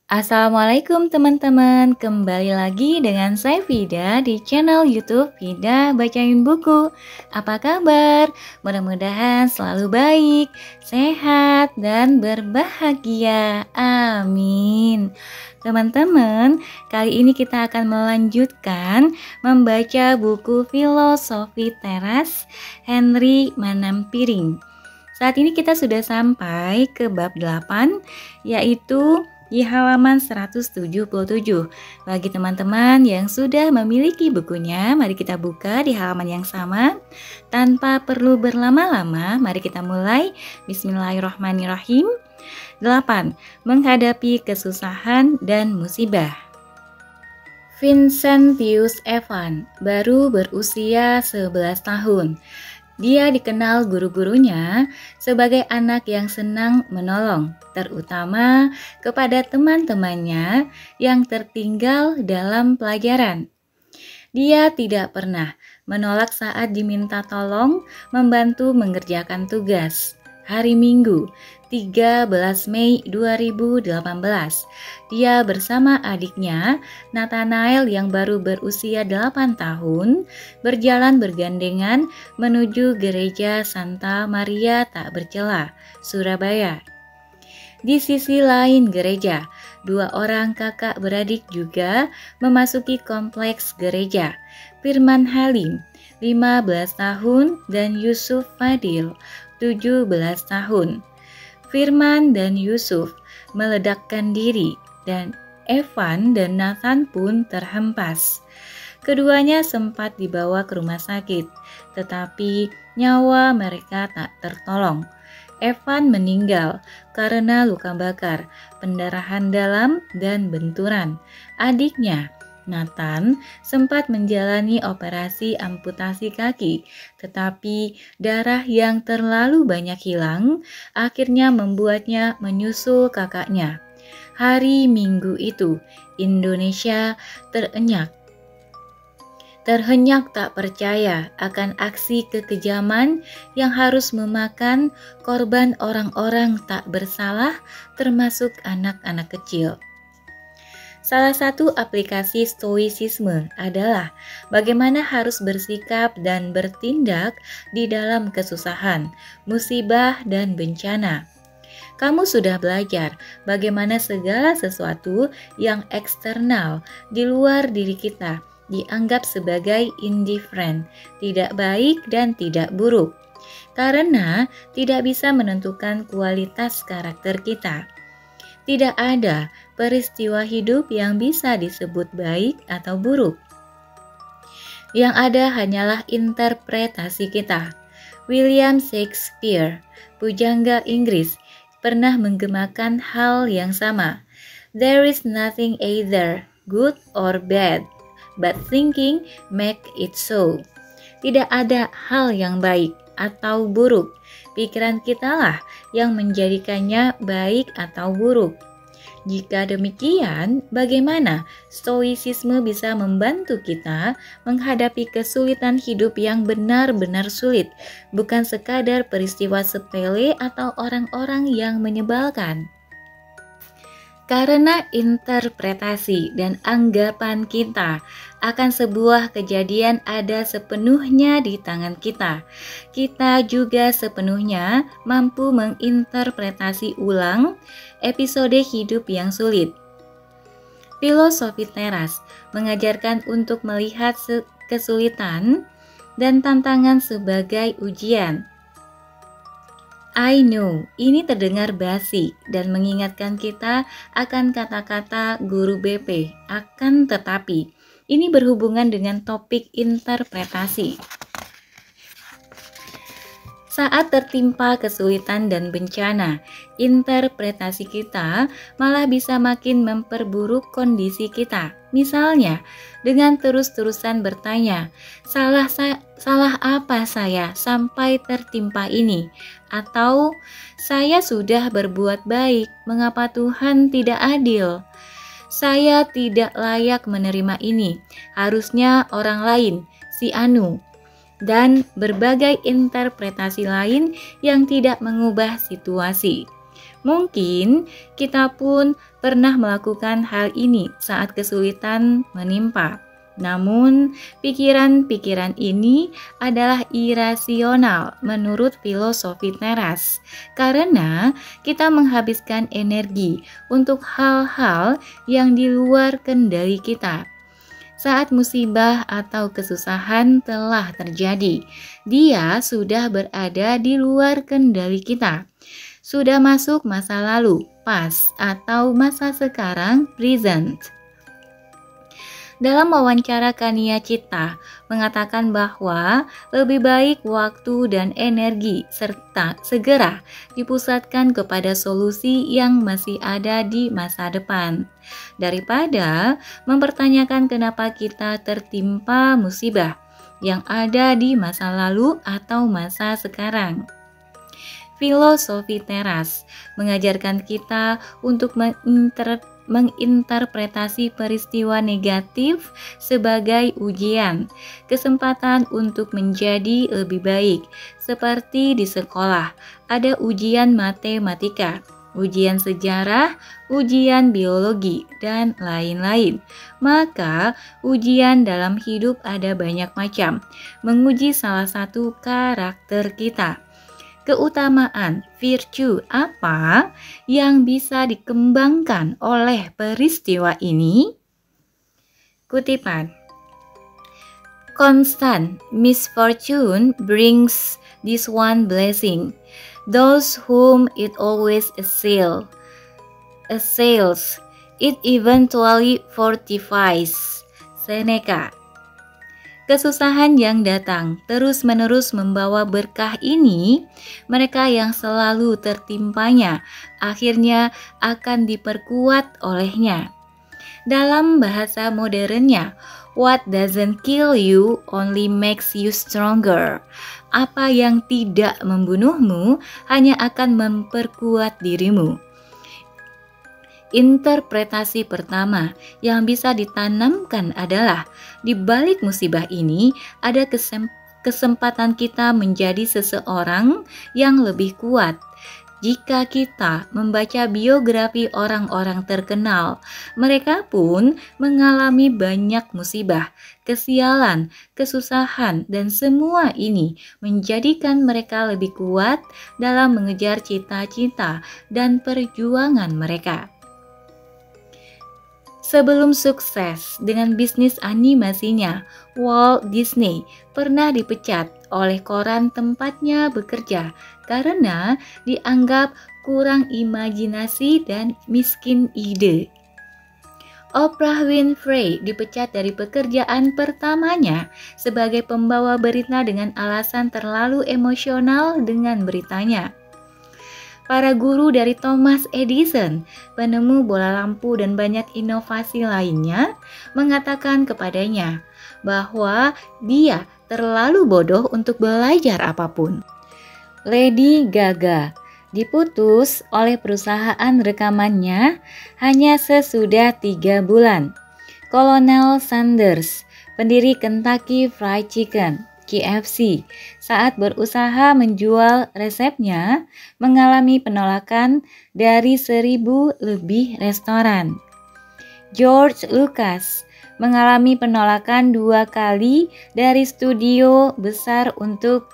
Assalamualaikum teman-teman, kembali lagi dengan saya Vida di channel YouTube Vida Bacain Buku. Apa kabar? Mudah-mudahan selalu baik, sehat, dan berbahagia. Amin. Teman-teman, kali ini kita akan melanjutkan membaca buku Filosofi Teras Henry Manampiring. Saat ini kita sudah sampai ke bab 8, yaitu di halaman 177. Bagi teman-teman yang sudah memiliki bukunya, mari kita buka di halaman yang sama. Tanpa perlu berlama-lama, mari kita mulai. Bismillahirrahmanirrahim. 8. Menghadapi kesusahan dan musibah. Vincentius Evan baru berusia 11 tahun. Dia dikenal guru-gurunya sebagai anak yang senang menolong, terutama kepada teman-temannya yang tertinggal dalam pelajaran. Dia tidak pernah menolak saat diminta tolong membantu mengerjakan tugas. Hari Minggu, 13 Mei 2018, dia bersama adiknya, Nathanael yang baru berusia 8 tahun, berjalan bergandengan menuju gereja Santa Maria Tak Bercela, Surabaya. Di sisi lain gereja, dua orang kakak beradik juga memasuki kompleks gereja. Firman Halim, 15 tahun, dan Yusuf Fadil, 17 tahun. Firman dan Yusuf meledakkan diri dan Evan dan Nathan pun terhempas. Keduanya sempat dibawa ke rumah sakit, tetapi nyawa mereka tak tertolong. Evan meninggal karena luka bakar, pendarahan dalam, dan benturan. Adiknya, Nathan, sempat menjalani operasi amputasi kaki, tetapi darah yang terlalu banyak hilang akhirnya membuatnya menyusul kakaknya. Hari Minggu itu, Indonesia terhenyak tak percaya akan aksi kekejaman yang harus memakan korban orang-orang tak bersalah, termasuk anak-anak kecil. Salah satu aplikasi stoicisme adalah bagaimana harus bersikap dan bertindak di dalam kesusahan, musibah, dan bencana. Kamu sudah belajar bagaimana segala sesuatu yang eksternal di luar diri kita dianggap sebagai indifferent, tidak baik dan tidak buruk, karena tidak bisa menentukan kualitas karakter kita. Tidak ada peristiwa hidup yang bisa disebut baik atau buruk. Yang ada hanyalah interpretasi kita. William Shakespeare, pujangga Inggris, pernah menggemakan hal yang sama. There is nothing either good or bad, but thinking make it so. Tidak ada hal yang baik atau buruk. Pikiran kitalah yang menjadikannya baik atau buruk. Jika demikian, bagaimana stoicisme bisa membantu kita menghadapi kesulitan hidup yang benar-benar sulit, bukan sekadar peristiwa sepele atau orang-orang yang menyebalkan? Karena interpretasi dan anggapan kita akan sebuah kejadian ada sepenuhnya di tangan kita. Kita juga sepenuhnya mampu menginterpretasi ulang episode hidup yang sulit. Filosofi Teras mengajarkan untuk melihat kesulitan dan tantangan sebagai ujian. I know, ini terdengar basi dan mengingatkan kita akan kata-kata guru BP. Akan tetapi, ini berhubungan dengan topik interpretasi. Saat tertimpa kesulitan dan bencana, interpretasi kita malah bisa makin memperburuk kondisi kita. Misalnya, dengan terus-terusan bertanya, salah apa saya sampai tertimpa ini? Atau, saya sudah berbuat baik, mengapa Tuhan tidak adil? Saya tidak layak menerima ini, harusnya orang lain, si Anu. Dan berbagai interpretasi lain yang tidak mengubah situasi. Mungkin kita pun pernah melakukan hal ini saat kesulitan menimpa. Namun, pikiran-pikiran ini adalah irasional menurut filosofi teras, karena kita menghabiskan energi untuk hal-hal yang di luar kendali kita. Saat musibah atau kesusahan telah terjadi, dia sudah berada di luar kendali kita. Sudah masuk masa lalu, past, atau masa sekarang, present. Dalam wawancara Kania Cita mengatakan bahwa lebih baik waktu dan energi serta segera dipusatkan kepada solusi yang masih ada di masa depan daripada mempertanyakan kenapa kita tertimpa musibah yang ada di masa lalu atau masa sekarang. Filosofi teras mengajarkan kita untuk menginterpretasi peristiwa negatif sebagai ujian, kesempatan untuk menjadi lebih baik. Seperti di sekolah, ada ujian matematika, ujian sejarah, ujian biologi, dan lain-lain. Maka, ujian dalam hidup ada banyak macam, menguji salah satu karakter kita. Keutamaan, virtue apa yang bisa dikembangkan oleh peristiwa ini? Kutipan, constant misfortune brings this one blessing. Those whom it always assails, it eventually fortifies. Seneca. Kesusahan yang datang terus-menerus membawa berkah ini, mereka yang selalu tertimpanya akhirnya akan diperkuat olehnya. Dalam bahasa modernnya, what doesn't kill you only makes you stronger. Apa yang tidak membunuhmu hanya akan memperkuat dirimu. Interpretasi pertama yang bisa ditanamkan adalah di balik musibah ini ada kesempatan kita menjadi seseorang yang lebih kuat. Jika kita membaca biografi orang-orang terkenal, mereka pun mengalami banyak musibah, kesialan, kesusahan, dan semua ini menjadikan mereka lebih kuat dalam mengejar cita-cita dan perjuangan mereka. Sebelum sukses dengan bisnis animasinya, Walt Disney pernah dipecat oleh koran tempatnya bekerja karena dianggap kurang imajinasi dan miskin ide. Oprah Winfrey dipecat dari pekerjaan pertamanya sebagai pembawa berita dengan alasan terlalu emosional dengan beritanya. Para guru dari Thomas Edison, penemu bola lampu dan banyak inovasi lainnya, mengatakan kepadanya bahwa dia terlalu bodoh untuk belajar apapun. Lady Gaga diputus oleh perusahaan rekamannya hanya sesudah 3 bulan. Colonel Sanders, pendiri Kentucky Fried Chicken, KFC, saat berusaha menjual resepnya, mengalami penolakan dari 1.000 lebih restoran. George Lucas mengalami penolakan 2 kali dari studio besar untuk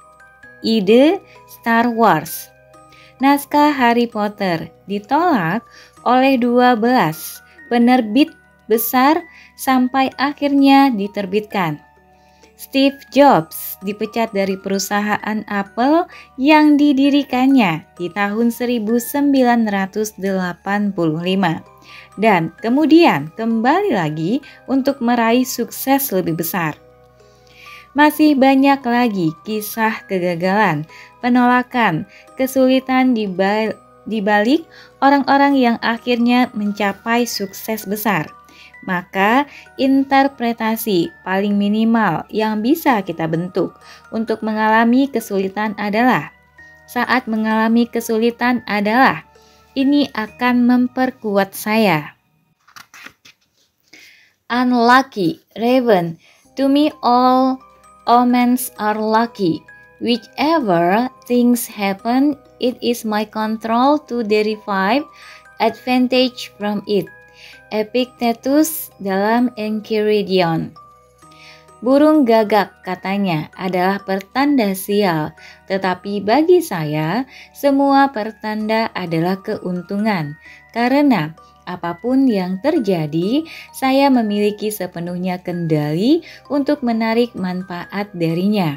ide Star Wars. Naskah Harry Potter ditolak oleh 12 penerbit besar sampai akhirnya diterbitkan. Steve Jobs dipecat dari perusahaan Apple yang didirikannya di tahun 1985 dan kemudian kembali lagi untuk meraih sukses lebih besar. Masih banyak lagi kisah kegagalan, penolakan, kesulitan di balik orang-orang yang akhirnya mencapai sukses besar. Maka interpretasi paling minimal yang bisa kita bentuk untuk mengalami kesulitan adalah saat mengalami kesulitan adalah ini akan memperkuat saya. Unlucky, Raven, to me all omens are lucky. Whichever things happen it is my control to derive advantage from it. Epictetus dalam Enchiridion. Burung gagak, katanya, adalah pertanda sial, tetapi bagi saya, semua pertanda adalah keuntungan. Karena apapun yang terjadi, saya memiliki sepenuhnya kendali untuk menarik manfaat darinya.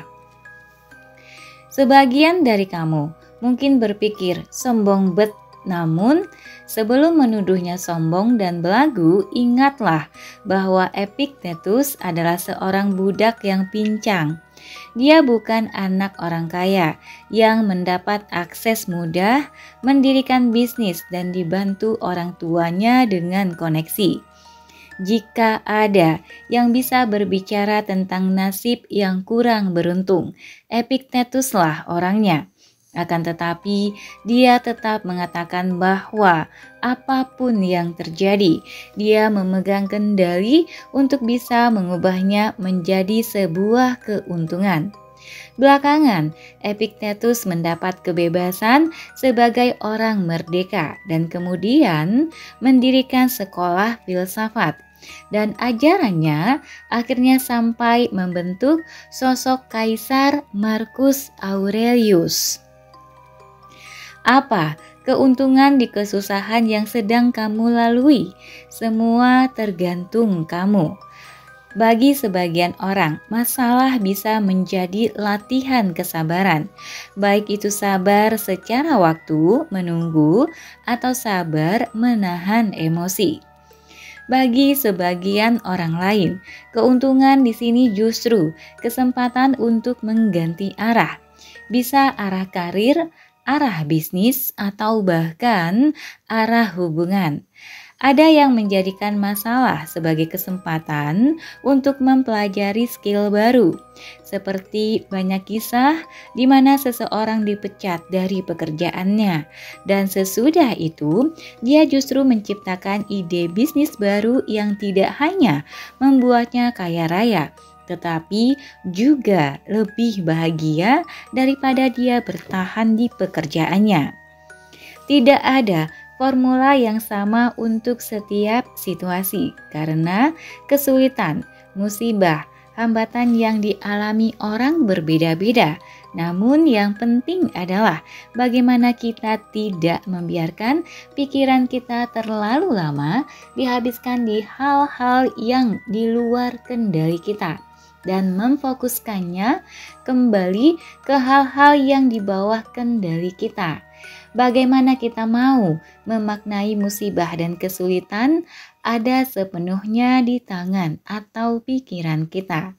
Sebagian dari kamu mungkin berpikir sombong bet, namun sebelum menuduhnya sombong dan belagu, ingatlah bahwa Epictetus adalah seorang budak yang pincang. Dia bukan anak orang kaya yang mendapat akses mudah, mendirikan bisnis dan dibantu orang tuanya dengan koneksi. Jika ada yang bisa berbicara tentang nasib yang kurang beruntung, Epictetuslah orangnya. Akan tetapi, dia tetap mengatakan bahwa apapun yang terjadi, dia memegang kendali untuk bisa mengubahnya menjadi sebuah keuntungan. Belakangan, Epictetus mendapat kebebasan sebagai orang merdeka dan kemudian mendirikan sekolah filsafat. Dan ajarannya akhirnya sampai membentuk sosok Kaisar Marcus Aurelius. Apa keuntungan di kesusahan yang sedang kamu lalui? Semua tergantung kamu. Bagi sebagian orang, masalah bisa menjadi latihan kesabaran, baik itu sabar secara waktu, menunggu, atau sabar menahan emosi. Bagi sebagian orang lain, keuntungan di sini justru kesempatan untuk mengganti arah. Bisa arah karir, arah bisnis, atau bahkan arah hubungan. Ada yang menjadikan masalah sebagai kesempatan untuk mempelajari skill baru. Seperti banyak kisah di mana seseorang dipecat dari pekerjaannya. Dan sesudah itu, dia justru menciptakan ide bisnis baru yang tidak hanya membuatnya kaya raya, tetapi juga lebih bahagia daripada dia bertahan di pekerjaannya. Tidak ada formula yang sama untuk setiap situasi, karena kesulitan, musibah, hambatan yang dialami orang berbeda-beda. Namun yang penting adalah bagaimana kita tidak membiarkan pikiran kita terlalu lama dihabiskan di hal-hal yang di luar kendali kita, dan memfokuskannya kembali ke hal-hal yang di bawah kendali kita. Bagaimana kita mau memaknai musibah dan kesulitan ada sepenuhnya di tangan atau pikiran kita.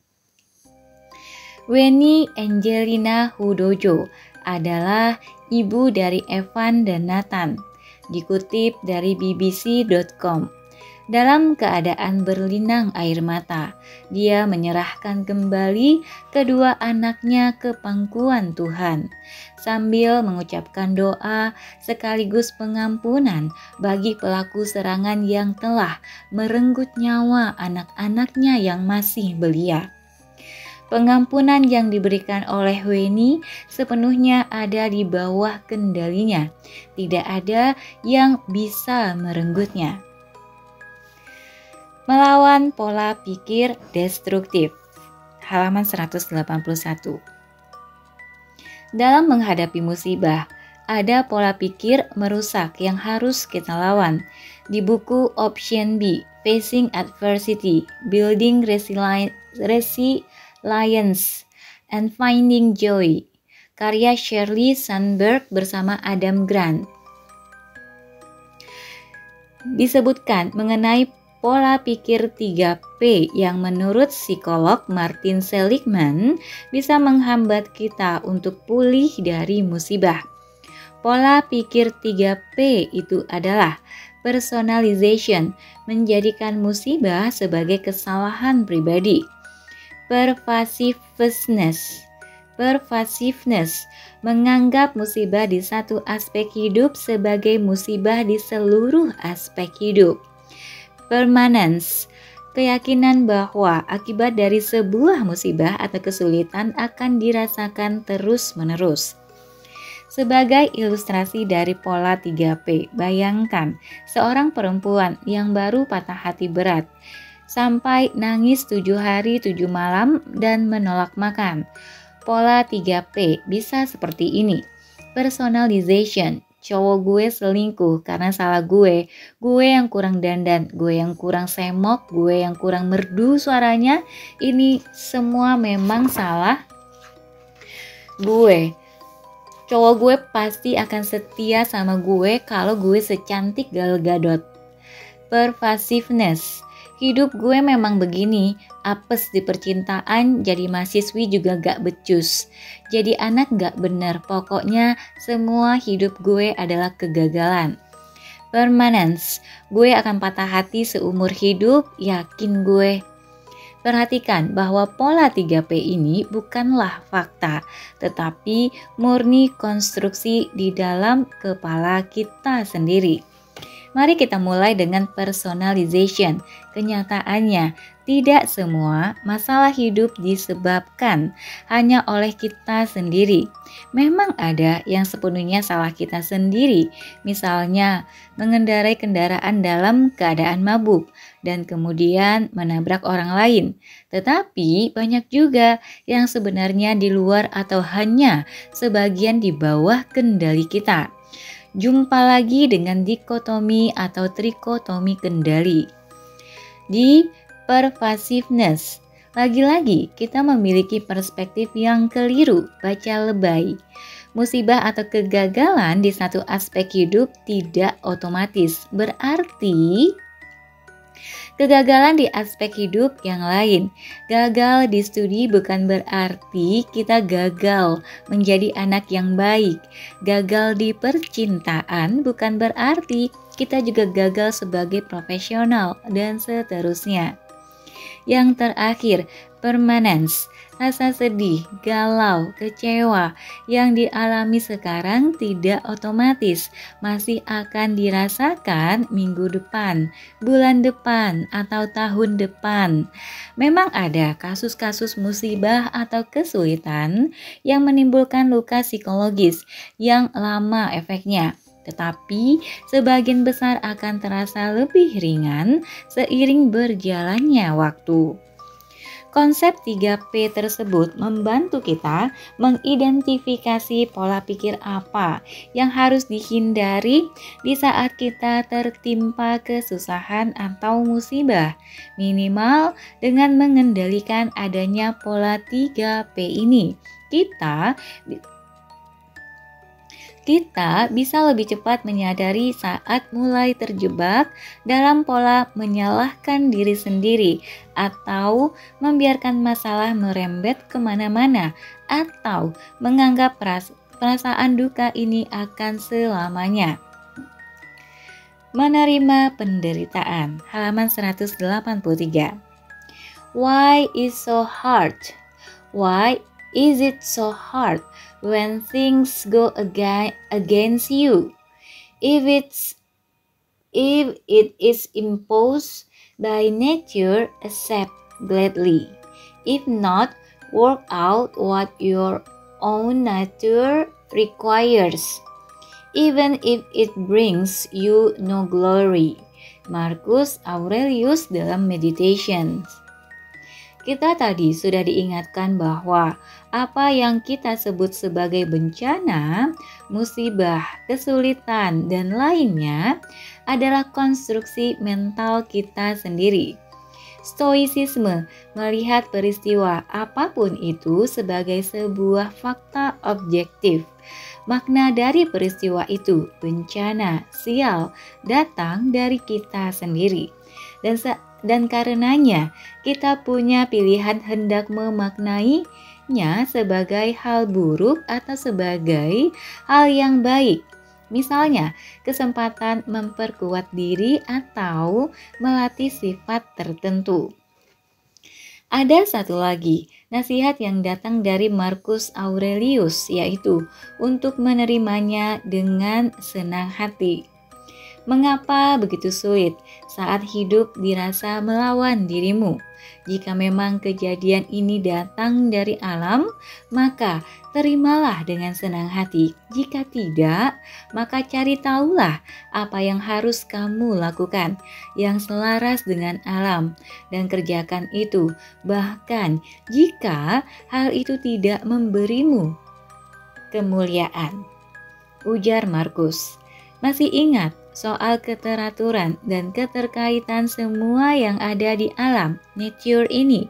Weni Angelina Hudojo adalah ibu dari Evan dan Nathan, dikutip dari bbc.com. Dalam keadaan berlinang air mata, dia menyerahkan kembali kedua anaknya ke pangkuan Tuhan, sambil mengucapkan doa sekaligus pengampunan bagi pelaku serangan yang telah merenggut nyawa anak-anaknya yang masih belia. Pengampunan yang diberikan oleh Weni sepenuhnya ada di bawah kendalinya. Tidak ada yang bisa merenggutnya. Melawan pola pikir destruktif. Halaman 181. Dalam menghadapi musibah, ada pola pikir merusak yang harus kita lawan. Di buku Option B, Facing Adversity, Building Resilience and Finding Joy, karya Shirley Sandberg bersama Adam Grant, disebutkan mengenai pola pikir 3P yang menurut psikolog Martin Seligman bisa menghambat kita untuk pulih dari musibah. Pola pikir 3P itu adalah personalization, menjadikan musibah sebagai kesalahan pribadi. Pervasiveness, menganggap musibah di satu aspek hidup sebagai musibah di seluruh aspek hidup. Permanence, keyakinan bahwa akibat dari sebuah musibah atau kesulitan akan dirasakan terus-menerus. Sebagai ilustrasi dari pola 3P, bayangkan seorang perempuan yang baru patah hati berat, sampai nangis 7 hari 7 malam dan menolak makan. Pola 3P bisa seperti ini. Personalization, cowok gue selingkuh karena salah gue yang kurang dandan, gue yang kurang semok, gue yang kurang merdu suaranya, ini semua memang salah gue. Cowok gue pasti akan setia sama gue kalau gue secantik Gal Gadot. Pervasiveness, hidup gue memang begini, apes di percintaan, jadi mahasiswi juga gak becus, jadi anak gak bener, pokoknya semua hidup gue adalah kegagalan. Permanence, gue akan patah hati seumur hidup, yakin gue. Perhatikan bahwa pola 3P ini bukanlah fakta, tetapi murni konstruksi di dalam kepala kita sendiri. Mari kita mulai dengan personalization. Kenyataannya, tidak semua masalah hidup disebabkan hanya oleh kita sendiri. Memang ada yang sepenuhnya salah kita sendiri, misalnya mengendarai kendaraan dalam keadaan mabuk dan kemudian menabrak orang lain. Tetapi banyak juga yang sebenarnya di luar atau hanya sebagian di bawah kendali kita. Jumpa lagi dengan dikotomi atau trikotomi kendali. Di pervasiveness, lagi-lagi kita memiliki perspektif yang keliru, baca lebay. Musibah atau kegagalan di satu aspek hidup tidak otomatis berarti kegagalan di aspek hidup yang lain. Gagal di studi bukan berarti kita gagal menjadi anak yang baik. Gagal di percintaan bukan berarti kita juga gagal sebagai profesional, dan seterusnya. Yang terakhir, permanence. Rasa sedih, galau, kecewa yang dialami sekarang tidak otomatis masih akan dirasakan minggu depan, bulan depan, atau tahun depan. Memang ada kasus-kasus musibah atau kesulitan yang menimbulkan luka psikologis yang lama efeknya. Tetapi sebagian besar akan terasa lebih ringan seiring berjalannya waktu. Konsep 3P tersebut membantu kita mengidentifikasi pola pikir apa yang harus dihindari di saat kita tertimpa kesusahan atau musibah. Minimal dengan mengendalikan adanya pola 3P ini, kita bisa lebih cepat menyadari saat mulai terjebak dalam pola menyalahkan diri sendiri atau membiarkan masalah merembet kemana-mana atau menganggap perasaan duka ini akan selamanya. Menerima penderitaan, halaman 183. Why is so hard? Why is it so hard when things go against you? If it is imposed by nature, accept gladly. If not, work out what your own nature requires, even if it brings you no glory. Marcus Aurelius dalam Meditations. Kita tadi sudah diingatkan bahwa apa yang kita sebut sebagai bencana, musibah, kesulitan, dan lainnya adalah konstruksi mental kita sendiri. Stoicisme melihat peristiwa apapun itu sebagai sebuah fakta objektif. Makna dari peristiwa itu, bencana, sial, datang dari kita sendiri. Dan karenanya kita punya pilihan hendak memaknainya sebagai hal buruk atau sebagai hal yang baik. Misalnya, kesempatan memperkuat diri atau melatih sifat tertentu. Ada satu lagi nasihat yang datang dari Marcus Aurelius, yaitu untuk menerimanya dengan senang hati. Mengapa begitu sulit saat hidup dirasa melawan dirimu? Jika memang kejadian ini datang dari alam, maka terimalah dengan senang hati. Jika tidak, maka cari tahulah apa yang harus kamu lakukan yang selaras dengan alam dan kerjakan itu. Bahkan jika hal itu tidak memberimu kemuliaan. Ujar Markus. Masih ingat soal keteraturan dan keterkaitan semua yang ada di alam nature ini?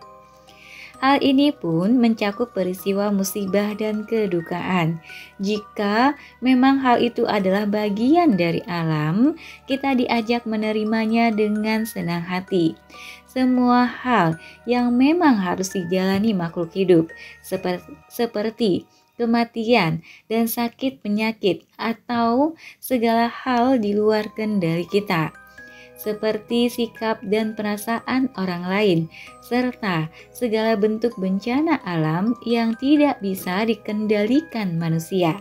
Hal ini pun mencakup peristiwa musibah dan kedukaan. Jika memang hal itu adalah bagian dari alam, kita diajak menerimanya dengan senang hati. Semua hal yang memang harus dijalani makhluk hidup, seperti kematian dan sakit penyakit atau segala hal di luar kendali kita, seperti sikap dan perasaan orang lain, serta segala bentuk bencana alam yang tidak bisa dikendalikan manusia.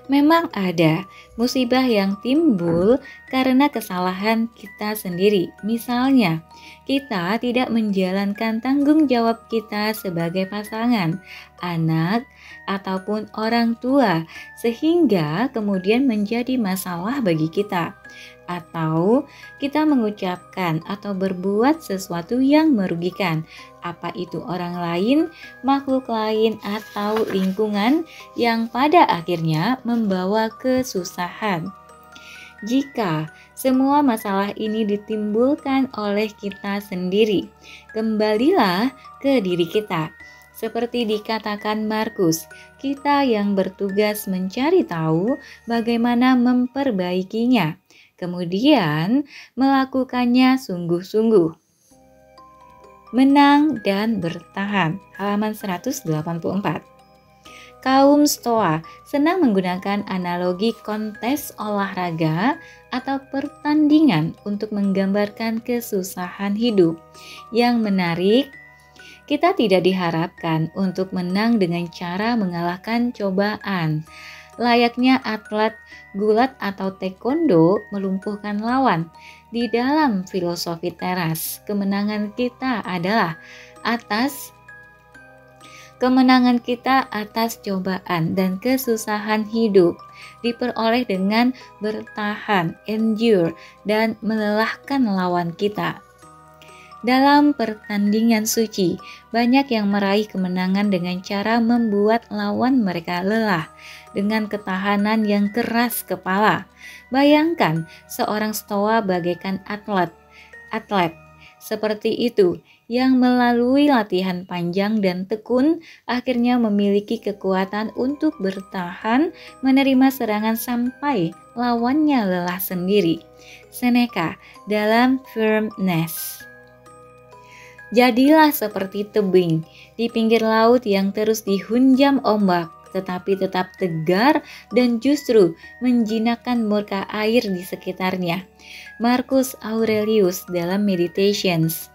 Memang ada musibah yang timbul karena kesalahan kita sendiri. Misalnya, kita tidak menjalankan tanggung jawab kita sebagai pasangan, anak, ataupun orang tua, sehingga kemudian menjadi masalah bagi kita. Atau kita mengucapkan atau berbuat sesuatu yang merugikan, apa itu orang lain, makhluk lain, atau lingkungan yang pada akhirnya membawa kesusahan. Jika semua masalah ini ditimbulkan oleh kita sendiri, kembalilah ke diri kita. Seperti dikatakan Markus, kita yang bertugas mencari tahu bagaimana memperbaikinya, kemudian melakukannya sungguh-sungguh. Menang dan bertahan, halaman 184. Kaum Stoa senang menggunakan analogi kontes olahraga atau pertandingan untuk menggambarkan kesusahan hidup. Yang menarik, kita tidak diharapkan untuk menang dengan cara mengalahkan cobaan. Layaknya atlet gulat atau taekwondo melumpuhkan lawan. Di dalam filosofi teras, kemenangan kita atas cobaan dan kesusahan hidup diperoleh dengan bertahan, endure, dan melelahkan lawan kita. Dalam pertandingan suci, banyak yang meraih kemenangan dengan cara membuat lawan mereka lelah dengan ketahanan yang keras kepala. Bayangkan seorang stoa bagaikan atlet seperti itu yang melalui latihan panjang dan tekun akhirnya memiliki kekuatan untuk bertahan menerima serangan sampai lawannya lelah sendiri. Seneca dalam Firmness. Jadilah seperti tebing di pinggir laut yang terus dihunjam ombak, tetapi tetap tegar dan justru menjinakkan murka air di sekitarnya. Marcus Aurelius dalam Meditations.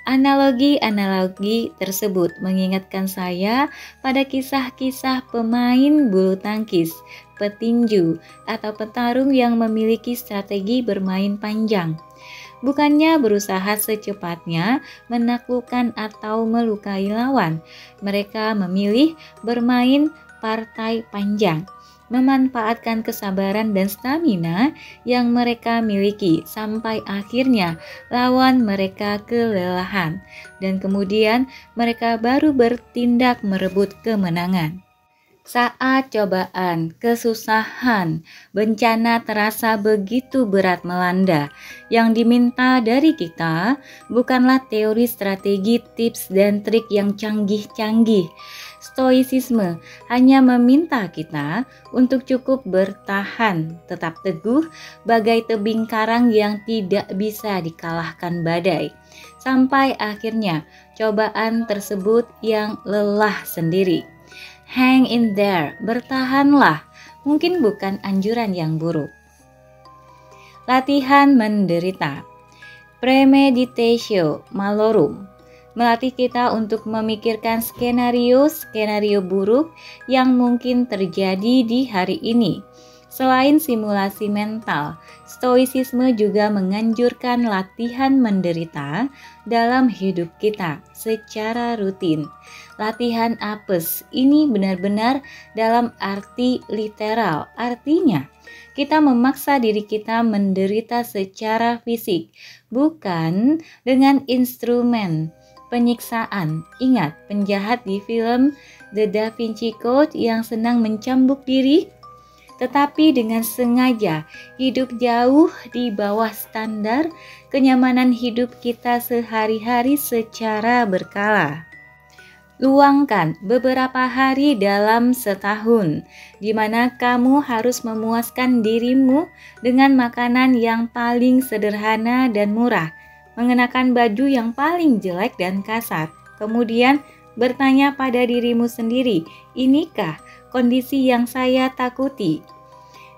Analogi-analogi tersebut mengingatkan saya pada kisah-kisah pemain bulu tangkis, petinju, atau petarung yang memiliki strategi bermain panjang. Bukannya berusaha secepatnya menaklukkan atau melukai lawan, mereka memilih bermain partai panjang, memanfaatkan kesabaran dan stamina yang mereka miliki sampai akhirnya lawan mereka kelelahan, dan kemudian mereka baru bertindak merebut kemenangan. Saat cobaan, kesusahan, bencana terasa begitu berat melanda, yang diminta dari kita bukanlah teori, strategi, tips, dan trik yang canggih-canggih. Stoicisme hanya meminta kita untuk cukup bertahan, tetap teguh, bagai tebing karang yang tidak bisa dikalahkan badai, sampai akhirnya cobaan tersebut yang lelah sendiri. Hang in there, bertahanlah, mungkin bukan anjuran yang buruk. Latihan menderita. Premeditatio malorum, melatih kita untuk memikirkan skenario buruk yang mungkin terjadi di hari ini. Selain simulasi mental, Stoicisme juga menganjurkan latihan menderita dalam hidup kita secara rutin. Latihan apes ini benar-benar dalam arti literal, artinya kita memaksa diri kita menderita secara fisik, bukan dengan instrumen penyiksaan. Ingat, penjahat di film The Da Vinci Code yang senang mencambuk diri, tetapi dengan sengaja hidup jauh di bawah standar kenyamanan hidup kita sehari-hari secara berkala. Luangkan beberapa hari dalam setahun di mana kamu harus memuaskan dirimu dengan makanan yang paling sederhana dan murah, mengenakan baju yang paling jelek dan kasar, kemudian bertanya pada dirimu sendiri, inikah kondisi yang saya takuti?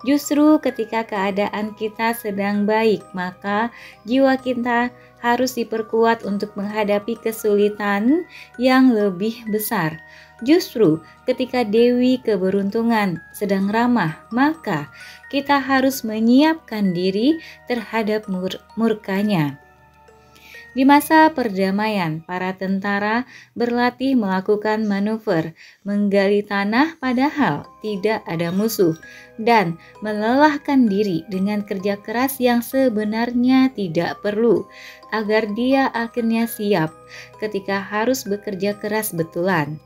Justru ketika keadaan kita sedang baik, maka jiwa kita harus diperkuat untuk menghadapi kesulitan yang lebih besar. Justru ketika Dewi Keberuntungan sedang ramah, maka kita harus menyiapkan diri terhadap murkanya. Di masa perdamaian, para tentara berlatih melakukan manuver, menggali tanah padahal tidak ada musuh, dan melelahkan diri dengan kerja keras yang sebenarnya tidak perlu, agar dia akhirnya siap ketika harus bekerja keras betulan.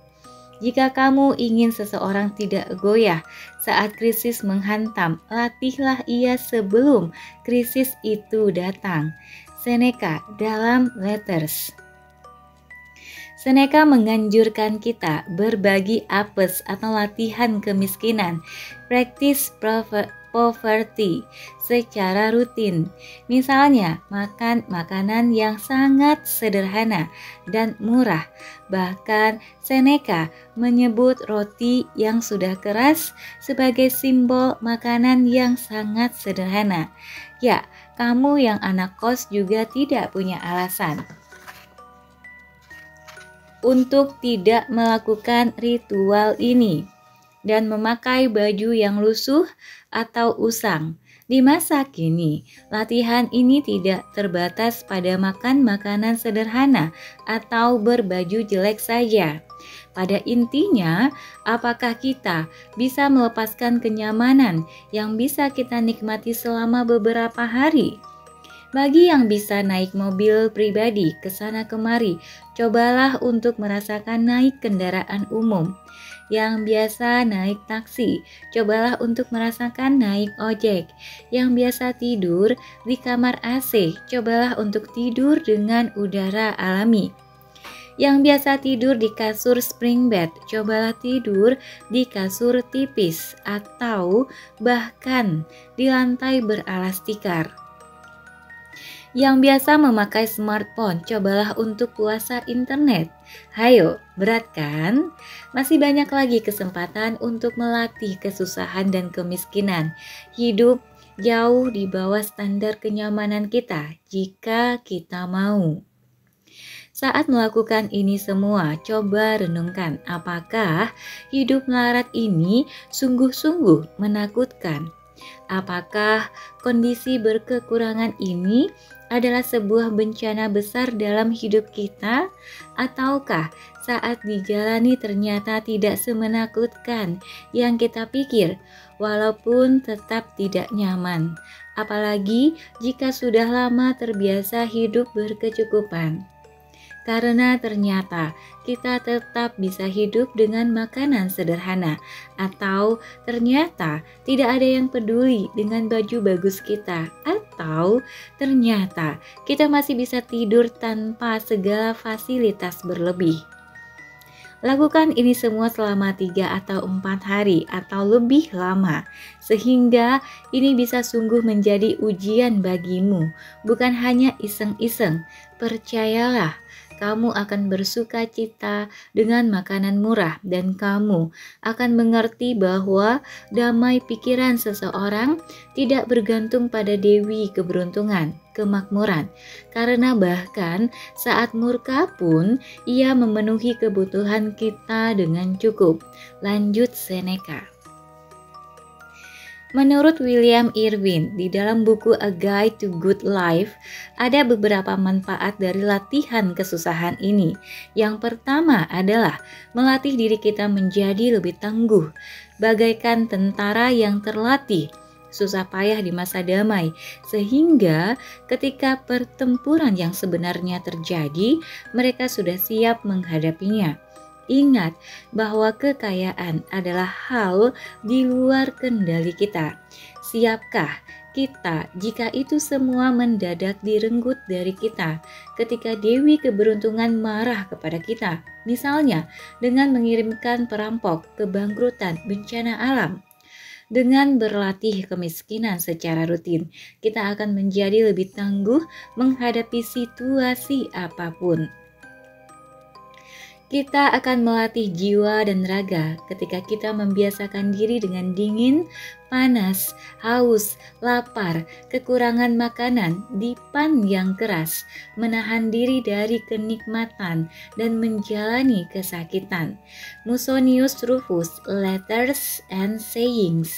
Jika kamu ingin seseorang tidak goyah saat krisis menghantam, latihlah ia sebelum krisis itu datang. Seneca dalam Letters. Seneca menganjurkan kita berbagi apes atau latihan kemiskinan, practice poverty, secara rutin. Misalnya, makan makanan yang sangat sederhana dan murah. Bahkan Seneca menyebut roti yang sudah keras sebagai simbol makanan yang sangat sederhana. Ya, kamu yang anak kos juga tidak punya alasan untuk tidak melakukan ritual ini dan memakai baju yang lusuh atau usang. Di masa kini, latihan ini tidak terbatas pada makan makanan sederhana atau berbaju jelek saja. Pada intinya, apakah kita bisa melepaskan kenyamanan yang bisa kita nikmati selama beberapa hari? Bagi yang bisa naik mobil pribadi ke sana kemari, cobalah untuk merasakan naik kendaraan umum. Yang biasa naik taksi, cobalah untuk merasakan naik ojek. Yang biasa tidur di kamar AC, cobalah untuk tidur dengan udara alami. Yang biasa tidur di kasur spring bed, cobalah tidur di kasur tipis atau bahkan di lantai beralas tikar. Yang biasa memakai smartphone, cobalah untuk puasa internet. Hayo, berat kan? Masih banyak lagi kesempatan untuk melatih kesusahan dan kemiskinan. Hidup jauh di bawah standar kenyamanan kita jika kita mau. Saat melakukan ini semua, coba renungkan apakah hidup melarat ini sungguh-sungguh menakutkan. Apakah kondisi berkekurangan ini adalah sebuah bencana besar dalam hidup kita, ataukah saat dijalani ternyata tidak semenakutkan yang kita pikir, walaupun tetap tidak nyaman, apalagi jika sudah lama terbiasa hidup berkecukupan. Karena ternyata kita tetap bisa hidup dengan makanan sederhana, atau ternyata tidak ada yang peduli dengan baju bagus kita, atau ternyata kita masih bisa tidur tanpa segala fasilitas berlebih. Lakukan ini semua selama 3 atau 4 hari atau lebih lama, sehingga ini bisa sungguh menjadi ujian bagimu, bukan hanya iseng-iseng. Percayalah, kamu akan bersuka cita dengan makanan murah dan kamu akan mengerti bahwa damai pikiran seseorang tidak bergantung pada Dewi Keberuntungan, kemakmuran, karena bahkan saat murka pun ia memenuhi kebutuhan kita dengan cukup. Lanjut Seneca. Menurut William Irwin, di dalam buku A Guide to Good Life, ada beberapa manfaat dari latihan kesusahan ini. Yang pertama adalah melatih diri kita menjadi lebih tangguh, bagaikan tentara yang terlatih susah payah di masa damai, sehingga ketika pertempuran yang sebenarnya terjadi, mereka sudah siap menghadapinya. Ingat bahwa kekayaan adalah hal di luar kendali kita. Siapkah kita jika itu semua mendadak direnggut dari kita ketika Dewi Keberuntungan marah kepada kita? Misalnya dengan mengirimkan perampok, kebangkrutan, bencana alam. Dengan berlatih kemiskinan secara rutin, kita akan menjadi lebih tangguh menghadapi situasi apapun. Kita akan melatih jiwa dan raga ketika kita membiasakan diri dengan dingin, panas, haus, lapar, kekurangan makanan, dipan yang keras, menahan diri dari kenikmatan, dan menjalani kesakitan. Musonius Rufus, Letters and Sayings.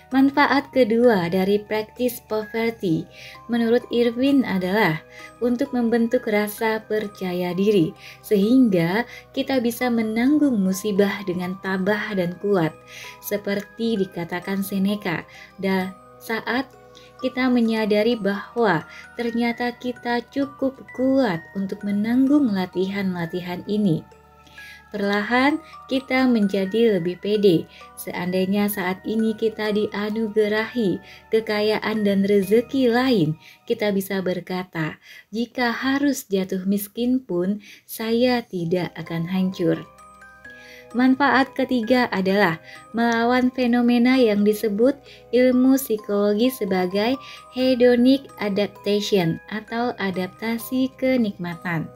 Manfaat kedua dari practice poverty menurut Irwin adalah untuk membentuk rasa percaya diri sehingga kita bisa menanggung musibah dengan tabah dan kuat. Seperti dikatakan Seneca, saat kita menyadari bahwa ternyata kita cukup kuat untuk menanggung latihan-latihan ini. Perlahan kita menjadi lebih pede. Seandainya saat ini kita dianugerahi kekayaan dan rezeki lain, kita bisa berkata, jika harus jatuh miskin pun, saya tidak akan hancur. Manfaat ketiga adalah melawan fenomena yang disebut ilmu psikologi sebagai hedonic adaptation atau adaptasi kenikmatan.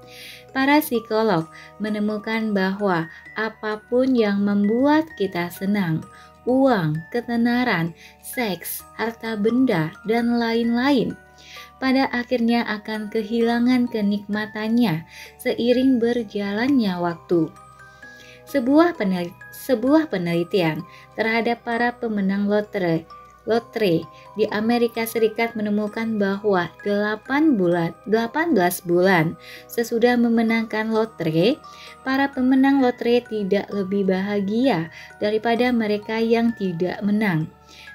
Para psikolog menemukan bahwa apapun yang membuat kita senang, uang, ketenaran, seks, harta benda, dan lain-lain, pada akhirnya akan kehilangan kenikmatannya seiring berjalannya waktu. Sebuah penelitian terhadap para pemenang lotre di Amerika Serikat menemukan bahwa 18 bulan sesudah memenangkan lotre, para pemenang lotre tidak lebih bahagia daripada mereka yang tidak menang.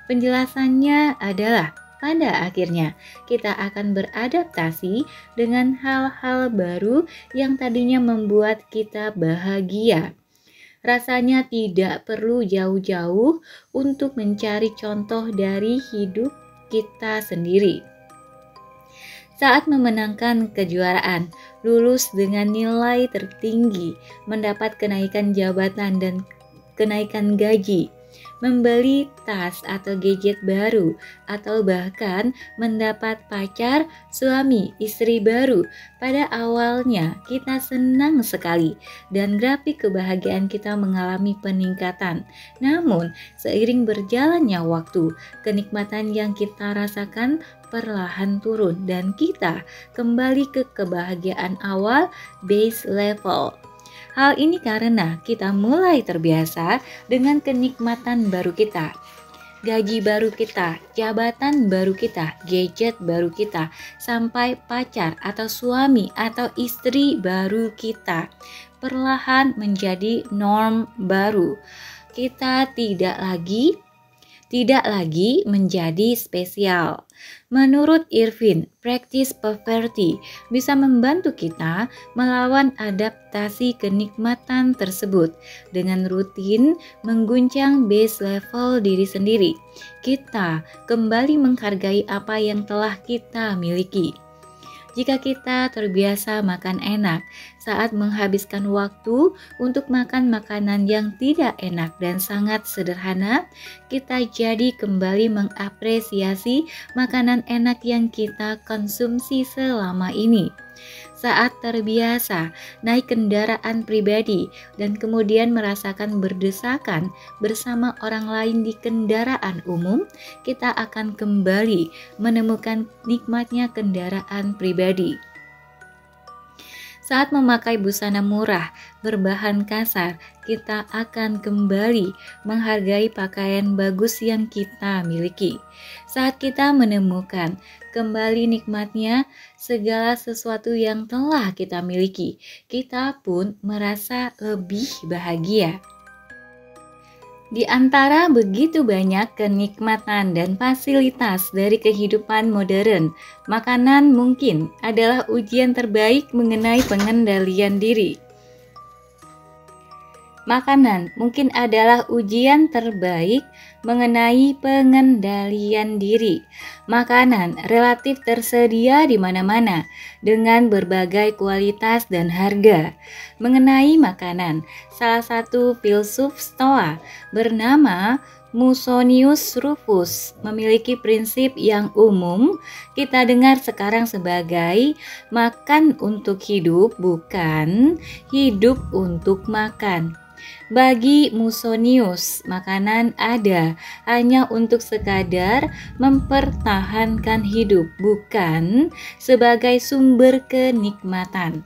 Penjelasannya adalah pada akhirnya kita akan beradaptasi dengan hal-hal baru yang tadinya membuat kita bahagia. Rasanya tidak perlu jauh-jauh untuk mencari contoh dari hidup kita sendiri. Saat memenangkan kejuaraan, lulus dengan nilai tertinggi, mendapat kenaikan jabatan dan kenaikan gaji, membeli tas atau gadget baru, atau bahkan mendapat pacar, suami, istri baru. Pada awalnya kita senang sekali dan grafik kebahagiaan kita mengalami peningkatan. Namun seiring berjalannya waktu, kenikmatan yang kita rasakan perlahan turun dan kita kembali ke kebahagiaan awal base level. Hal ini karena kita mulai terbiasa dengan kenikmatan baru kita, gaji baru kita, jabatan baru kita, gadget baru kita, sampai pacar atau suami atau istri baru kita. Perlahan menjadi norm baru. Kita tidak lagi menjadi spesial. Menurut Irwin, practice poverty bisa membantu kita melawan adaptasi kenikmatan tersebut dengan rutin mengguncang base level diri sendiri. Kita kembali menghargai apa yang telah kita miliki. Jika kita terbiasa makan enak, saat menghabiskan waktu untuk makan makanan yang tidak enak dan sangat sederhana, kita jadi kembali mengapresiasi makanan enak yang kita konsumsi selama ini. Saat terbiasa naik kendaraan pribadi dan kemudian merasakan berdesakan bersama orang lain di kendaraan umum, kita akan kembali menemukan nikmatnya kendaraan pribadi. Saat memakai busana murah berbahan kasar, kita akan kembali menghargai pakaian bagus yang kita miliki. Saat kita menemukan kembali nikmatnya segala sesuatu yang telah kita miliki, kita pun merasa lebih bahagia. Di antara begitu banyak kenikmatan dan fasilitas dari kehidupan modern, makanan mungkin adalah ujian terbaik mengenai pengendalian diri. Makanan mungkin adalah ujian terbaik mengenai pengendalian diri. Makanan relatif tersedia di mana-mana dengan berbagai kualitas dan harga. Mengenai makanan, salah satu filsuf Stoa bernama Musonius Rufus memiliki prinsip yang umum kita dengar sekarang sebagai makan untuk hidup, bukan hidup untuk makan. Bagi Musonius, makanan ada hanya untuk sekadar mempertahankan hidup, bukan sebagai sumber kenikmatan.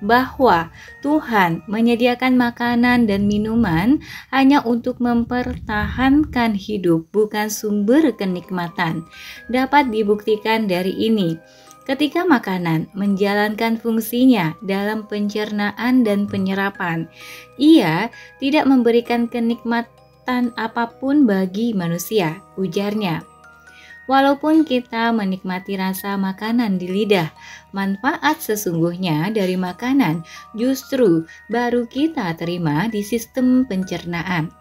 Bahwa Tuhan menyediakan makanan dan minuman hanya untuk mempertahankan hidup, bukan sumber kenikmatan, dapat dibuktikan dari ini. Ketika makanan menjalankan fungsinya dalam pencernaan dan penyerapan, ia tidak memberikan kenikmatan apapun bagi manusia, ujarnya. Walaupun kita menikmati rasa makanan di lidah, manfaat sesungguhnya dari makanan justru baru kita terima di sistem pencernaan.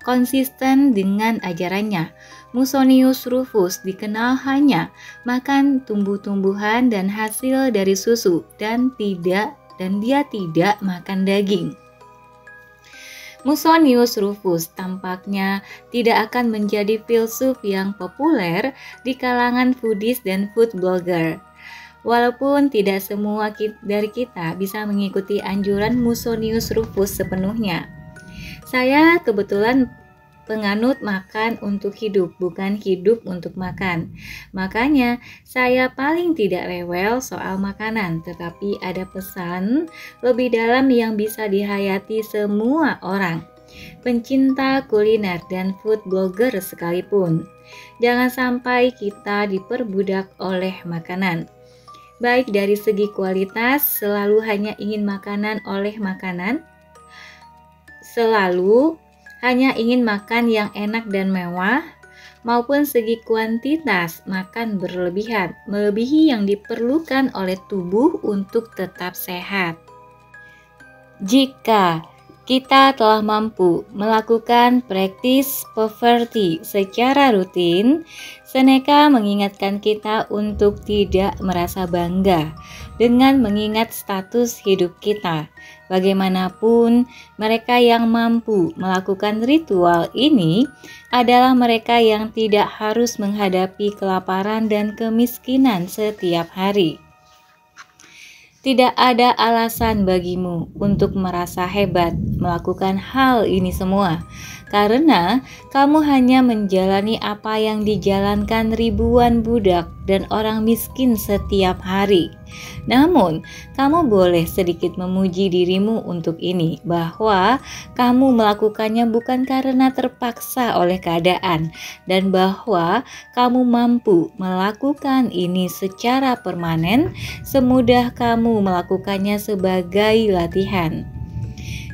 Konsisten dengan ajarannya, Musonius Rufus dikenal hanya makan tumbuh-tumbuhan dan hasil dari susu dan dia tidak makan daging. Musonius Rufus tampaknya tidak akan menjadi filsuf yang populer di kalangan foodies dan food blogger. Walaupun tidak semua dari kita bisa mengikuti anjuran Musonius Rufus sepenuhnya. Saya kebetulan penganut makan untuk hidup, bukan hidup untuk makan. Makanya saya paling tidak rewel soal makanan, tetapi ada pesan lebih dalam yang bisa dihayati semua orang, pencinta kuliner dan food blogger sekalipun. Jangan sampai kita diperbudak oleh makanan. Baik dari segi kualitas, selalu hanya ingin makanan oleh makanan, selalu hanya ingin makan yang enak dan mewah, maupun segi kuantitas makan berlebihan, melebihi yang diperlukan oleh tubuh untuk tetap sehat. Jika kita telah mampu melakukan praktis poverty secara rutin, Seneca mengingatkan kita untuk tidak merasa bangga dengan mengingat status hidup kita. Bagaimanapun, mereka yang mampu melakukan ritual ini adalah mereka yang tidak harus menghadapi kelaparan dan kemiskinan setiap hari. Tidak ada alasan bagimu untuk merasa hebat melakukan hal ini semua, karena kamu hanya menjalani apa yang dijalankan ribuan budak dan orang miskin setiap hari. Namun, kamu boleh sedikit memuji dirimu untuk ini, bahwa kamu melakukannya bukan karena terpaksa oleh keadaan, dan bahwa kamu mampu melakukan ini secara permanen, semudah kamu melakukannya sebagai latihan.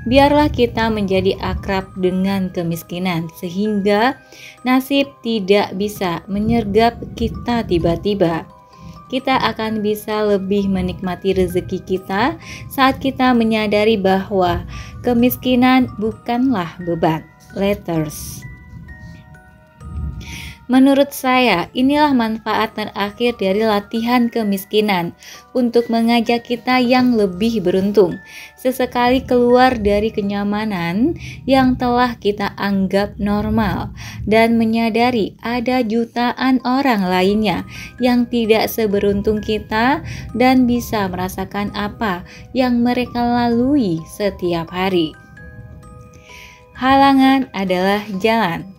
Biarlah kita menjadi akrab dengan kemiskinan, sehingga nasib tidak bisa menyergap kita tiba-tiba. Kita akan bisa lebih menikmati rezeki kita saat kita menyadari bahwa kemiskinan bukanlah beban. Letters. Menurut saya, inilah manfaat terakhir dari latihan kemiskinan untuk mengajak kita yang lebih beruntung, sesekali keluar dari kenyamanan yang telah kita anggap normal, dan menyadari ada jutaan orang lainnya yang tidak seberuntung kita dan bisa merasakan apa yang mereka lalui setiap hari. Halangan adalah jalan.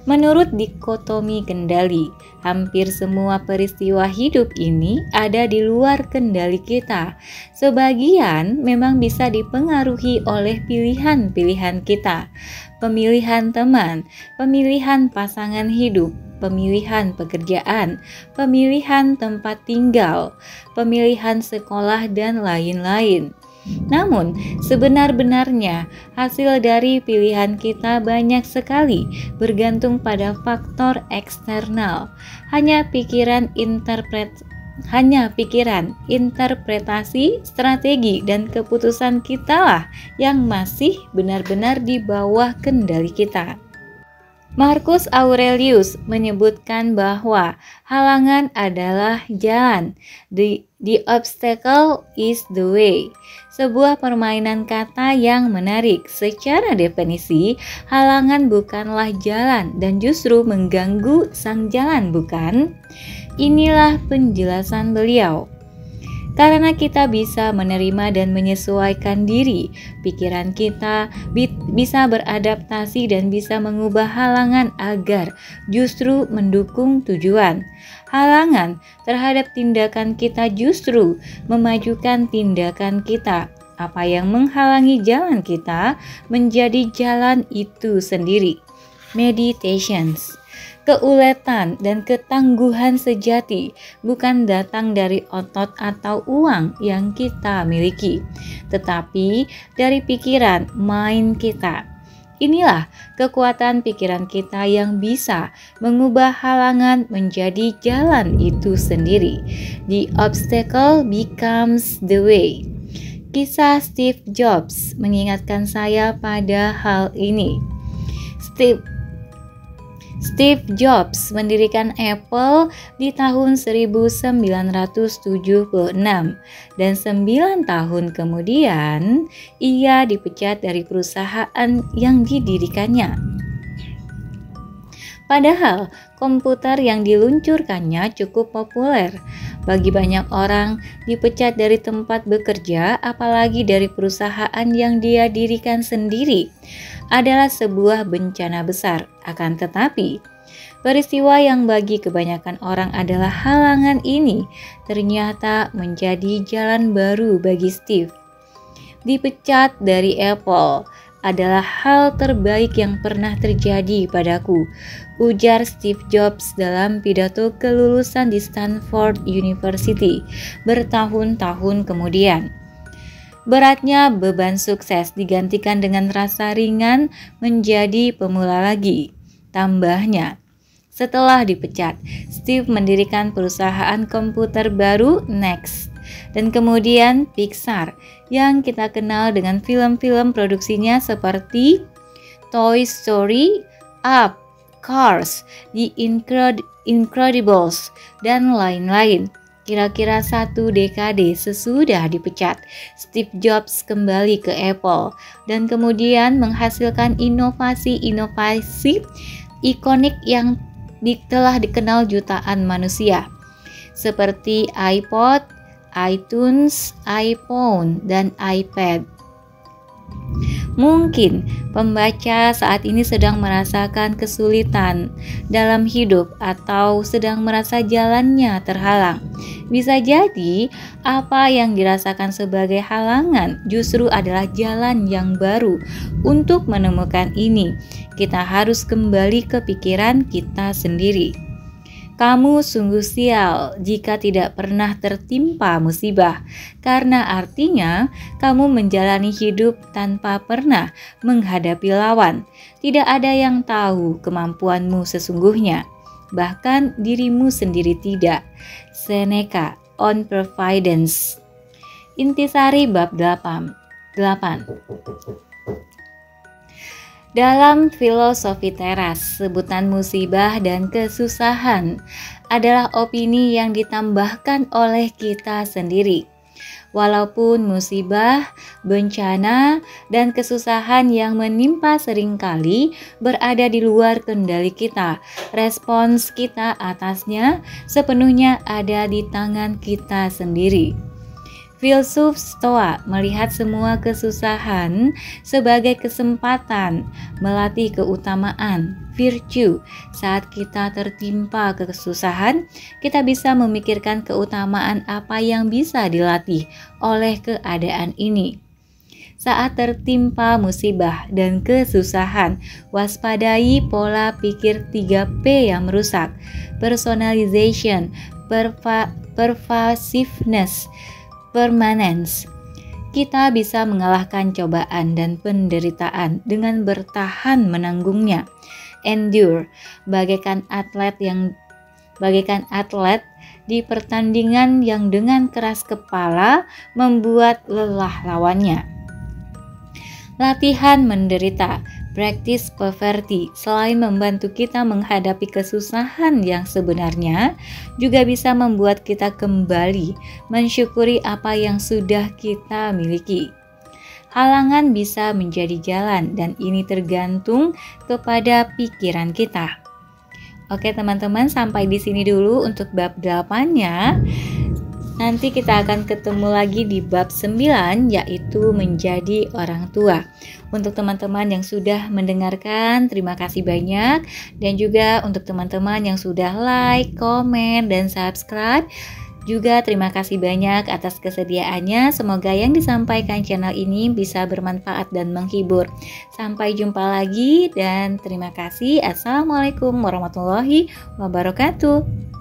Menurut dikotomi kendali, Hampir semua peristiwa hidup ini ada di luar kendali kita. Sebagian memang bisa dipengaruhi oleh pilihan-pilihan kita. Pemilihan teman, pemilihan pasangan hidup, pemilihan pekerjaan, pemilihan tempat tinggal, pemilihan sekolah, dan lain-lain. Namun, sebenar-benarnya hasil dari pilihan kita banyak sekali bergantung pada faktor eksternal. Hanya pikiran, interpretasi, strategi, dan keputusan kitalah yang masih benar-benar di bawah kendali kita. Marcus Aurelius menyebutkan bahwa halangan adalah jalan. The obstacle is the way. Sebuah permainan kata yang menarik. Secara definisi, halangan bukanlah jalan dan justru mengganggu sang jalan, bukan? Inilah penjelasan beliau. Karena kita bisa menerima dan menyesuaikan diri, pikiran kita bisa beradaptasi dan bisa mengubah halangan agar justru mendukung tujuan. Halangan terhadap tindakan kita justru memajukan tindakan kita. Apa yang menghalangi jalan kita menjadi jalan itu sendiri. Meditations. Keuletan dan ketangguhan sejati bukan datang dari otot atau uang yang kita miliki, tetapi dari pikiran, mind kita. Inilah kekuatan pikiran kita yang bisa mengubah halangan menjadi jalan itu sendiri. The obstacle becomes the way. Kisah Steve Jobs mengingatkan saya pada hal ini. Steve Jobs mendirikan Apple di tahun 1976 dan 9 tahun kemudian ia dipecat dari perusahaan yang didirikannya. Padahal komputer yang diluncurkannya cukup populer. Bagi banyak orang, dipecat dari tempat bekerja, apalagi dari perusahaan yang dia dirikan sendiri, adalah sebuah bencana besar. Akan tetapi, peristiwa yang bagi kebanyakan orang adalah halangan ini ternyata menjadi jalan baru bagi Steve. Dipecat dari Apple adalah hal terbaik yang pernah terjadi padaku, ujar Steve Jobs dalam pidato kelulusan di Stanford University bertahun-tahun kemudian. Beratnya beban sukses digantikan dengan rasa ringan menjadi pemula lagi. Tambahnya, setelah dipecat, Steve mendirikan perusahaan komputer baru Next dan kemudian Pixar yang kita kenal dengan film-film produksinya seperti Toy Story, Up, Cars, The Incredibles, dan lain-lain. Kira-kira 1 dekade sesudah dipecat, Steve Jobs kembali ke Apple dan kemudian menghasilkan inovasi-inovasi ikonik yang telah dikenal jutaan manusia, seperti iPod, iTunes, iPhone, dan iPad. Mungkin pembaca saat ini sedang merasakan kesulitan dalam hidup atau sedang merasa jalannya terhalang. Bisa jadi apa yang dirasakan sebagai halangan justru adalah jalan yang baru. Untuk menemukan ini, kita harus kembali ke pikiran kita sendiri. Kamu sungguh sial jika tidak pernah tertimpa musibah, karena artinya kamu menjalani hidup tanpa pernah menghadapi lawan. Tidak ada yang tahu kemampuanmu sesungguhnya, bahkan dirimu sendiri tidak. Seneca on Providence. Intisari bab 8. Dalam filosofi teras, sebutan musibah dan kesusahan adalah opini yang ditambahkan oleh kita sendiri. Walaupun musibah, bencana, dan kesusahan yang menimpa seringkali berada di luar kendali kita, respons kita atasnya sepenuhnya ada di tangan kita sendiri. Filsuf Stoa melihat semua kesusahan sebagai kesempatan melatih keutamaan, virtue. Saat kita tertimpa kesusahan, kita bisa memikirkan keutamaan apa yang bisa dilatih oleh keadaan ini. Saat tertimpa musibah dan kesusahan, waspadai pola pikir 3P yang merusak: personalization, pervasiveness, permanence. Kita bisa mengalahkan cobaan dan penderitaan dengan bertahan menanggungnya. Endure, bagaikan atlet di pertandingan yang dengan keras kepala membuat lelah lawannya. Latihan menderita, practice poverty, selain membantu kita menghadapi kesusahan yang sebenarnya, juga bisa membuat kita kembali mensyukuri apa yang sudah kita miliki. Halangan bisa menjadi jalan, dan ini tergantung kepada pikiran kita. Oke teman-teman, sampai di sini dulu untuk bab 8-nya. Nanti kita akan ketemu lagi di bab 9, yaitu menjadi orang tua. Untuk teman-teman yang sudah mendengarkan, terima kasih banyak. Dan juga untuk teman-teman yang sudah like, komen, dan subscribe, juga terima kasih banyak atas kesediaannya. Semoga yang disampaikan channel ini bisa bermanfaat dan menghibur. Sampai jumpa lagi dan terima kasih. Assalamualaikum warahmatullahi wabarakatuh.